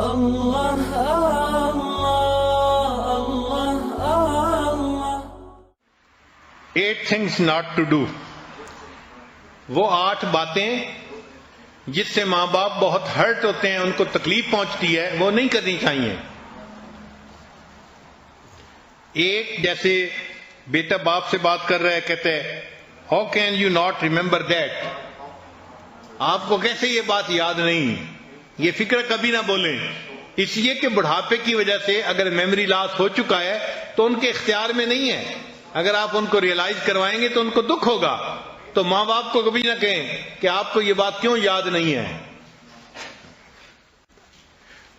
Allah Allah Allah. 8 things not to do، وہ 8 باتیں جس سے ماں باپ بہت ہرٹ ہوتے ہیں، ان کو تکلیف پہنچتی ہے، وہ نہیں کرنی چاہیے۔ ایک، جیسے بیٹا باپ سے بات کر رہا ہے، کہتے ہیں how can you not remember that, آپ کو کیسے یہ بات یاد نہیں، یہ فکر کبھی نہ بولیں، اس لیے کہ بڑھاپے کی وجہ سے اگر میموری لاس ہو چکا ہے تو ان کے اختیار میں نہیں ہے، اگر آپ ان کو ریئلائز کروائیں گے تو ان کو دکھ ہوگا، تو ماں باپ کو کبھی نہ کہیں کہ آپ کو یہ بات کیوں یاد نہیں ہے۔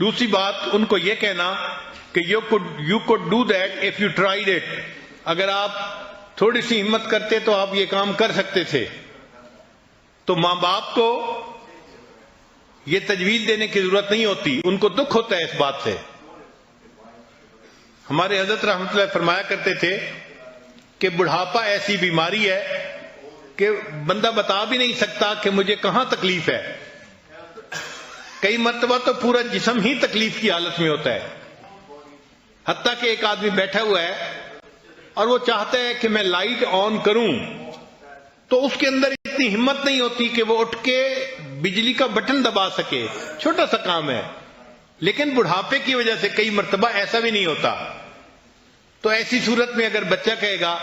دوسری بات، ان کو یہ کہنا کہ you could do that if you tried it، اگر آپ تھوڑی سی ہمت کرتے تو آپ یہ کام کر سکتے تھے۔ تو ماں باپ کو یہ تجویز دینے کی ضرورت نہیں ہوتی، ان کو دکھ ہوتا ہے اس بات سے۔ ہمارے حضرت رحمۃ اللہ فرمایا کرتے تھے کہ بڑھاپا ایسی بیماری ہے کہ بندہ بتا بھی نہیں سکتا کہ مجھے کہاں تکلیف ہے، کئی مرتبہ تو پورا جسم ہی تکلیف کی حالت میں ہوتا ہے، حتیٰ کہ ایک آدمی بیٹھا ہوا ہے اور وہ چاہتا ہے کہ میں لائٹ آن کروں تو اس کے اندر اتنی ہمت نہیں ہوتی کہ وہ اٹھ کے بجلی کا بٹن دبا سکے، چھوٹا سا کام ہے، لیکن بڑھاپے کی وجہ سے کئی مرتبہ ایسا بھی نہیں ہوتا۔ تو ایسی صورت میں اگر بچہ کہے گا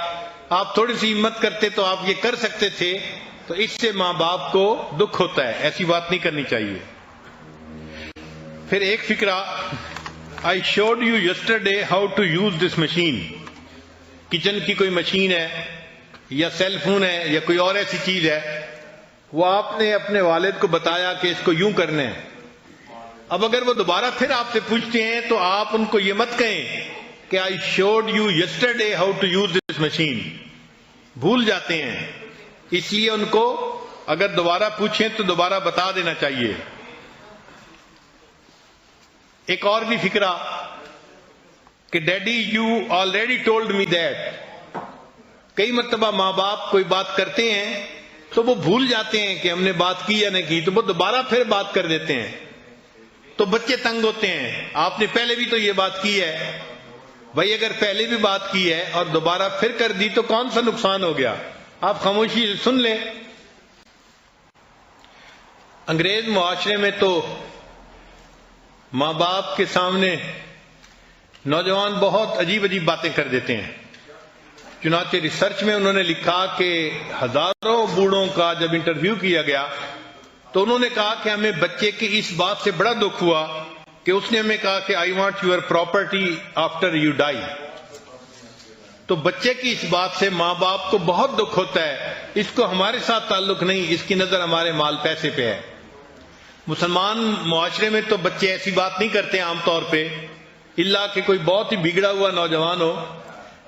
آپ تھوڑی سی ہمت کرتے تو آپ یہ کر سکتے تھے، تو اس سے ماں باپ کو دکھ ہوتا ہے، ایسی بات نہیں کرنی چاہیے۔ پھر ایک فکرہ، I showed you yesterday how to use this machine، kitchen کی کوئی مشین ہے یا سیل فون ہے یا کوئی اور ایسی چیز ہے، وہ آپ نے اپنے والد کو بتایا کہ اس کو یوں کرنا ہے۔ اب اگر وہ دوبارہ پھر آپ سے پوچھتے ہیں تو آپ ان کو یہ مت کہیں کہ I showed you yesterday how to use this machine، بھول جاتے ہیں، اس لیے ان کو اگر دوبارہ پوچھیں تو دوبارہ بتا دینا چاہیے۔ ایک اور بھی فکرہ کہ daddy you already told me that, کئی مرتبہ ماں باپ کوئی بات کرتے ہیں تو وہ بھول جاتے ہیں کہ ہم نے بات کی یا نہیں کی، تو وہ دوبارہ پھر بات کر دیتے ہیں، تو بچے تنگ ہوتے ہیں، آپ نے پہلے بھی تو یہ بات کی ہے، بھائی اگر پہلے بھی بات کی ہے اور دوبارہ پھر کر دی تو کون سا نقصان ہو گیا، آپ خاموشی سے سن لیں۔ انگریز معاشرے میں تو ماں باپ کے سامنے نوجوان بہت عجیب عجیب باتیں کر دیتے ہیں، چنانچہ ریسرچ میں انہوں نے لکھا کہ ہزاروں بوڑھوں کا جب انٹرویو کیا گیا تو انہوں نے کہا کہ ہمیں بچے کی اس بات سے بڑا دکھ ہوا کہ اس نے ہمیں کہا کہ I want your property after you die، تو بچے کی اس بات سے ماں باپ کو بہت دکھ ہوتا ہے، اس کو ہمارے ساتھ تعلق نہیں، اس کی نظر ہمارے مال پیسے پہ ہے۔ مسلمان معاشرے میں تو بچے ایسی بات نہیں کرتے عام طور پہ، الا کہ کوئی بہت ہی بگڑا ہوا نوجوان ہو،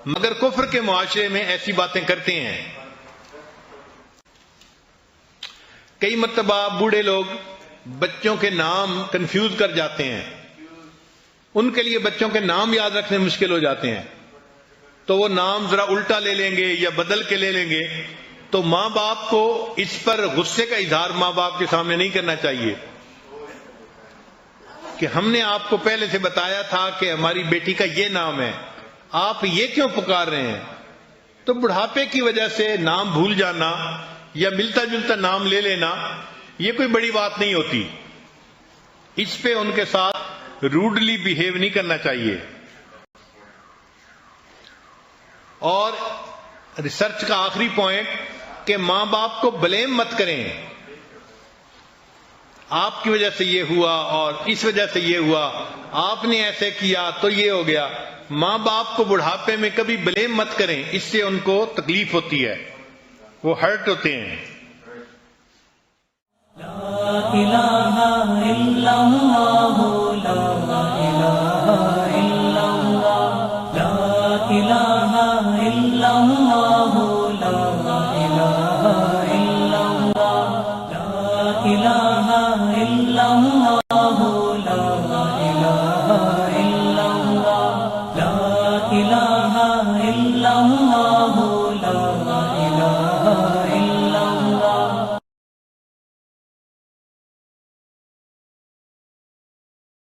مگر کفر کے معاشرے میں ایسی باتیں کرتے ہیں۔ کئی مرتبہ بوڑھے لوگ بچوں کے نام کنفیوز کر جاتے ہیں، ان کے لیے بچوں کے نام یاد رکھنے مشکل ہو جاتے ہیں، تو وہ نام ذرا الٹا لے لیں گے یا بدل کے لے لیں گے، تو ماں باپ کو اس پر غصے کا اظہار ماں باپ کے سامنے نہیں کرنا چاہیے کہ ہم نے آپ کو پہلے سے بتایا تھا کہ ہماری بیٹی کا یہ نام ہے، آپ یہ کیوں پکار رہے ہیں۔ تو بڑھاپے کی وجہ سے نام بھول جانا یا ملتا جلتا نام لے لینا یہ کوئی بڑی بات نہیں ہوتی، اس پہ ان کے ساتھ روڈلی بیہیو نہیں کرنا چاہیے۔ اور ریسرچ کا آخری پوائنٹ کہ ماں باپ کو بلیم مت کریں، آپ کی وجہ سے یہ ہوا اور اس وجہ سے یہ ہوا، آپ نے ایسے کیا تو یہ ہو گیا۔ ماں باپ کو بڑھاپے میں کبھی بلیم مت کریں، اس سے ان کو تکلیف ہوتی ہے، وہ ہرٹ ہوتے ہیں۔ لا الہ الا اللہ، لا الہ الا اللہ، لا الہ الا اللہ، لا الہ الا اللہ، لا الہ الا اللہ، لا الہ الا اللہ، لا الہ الا اللہ۔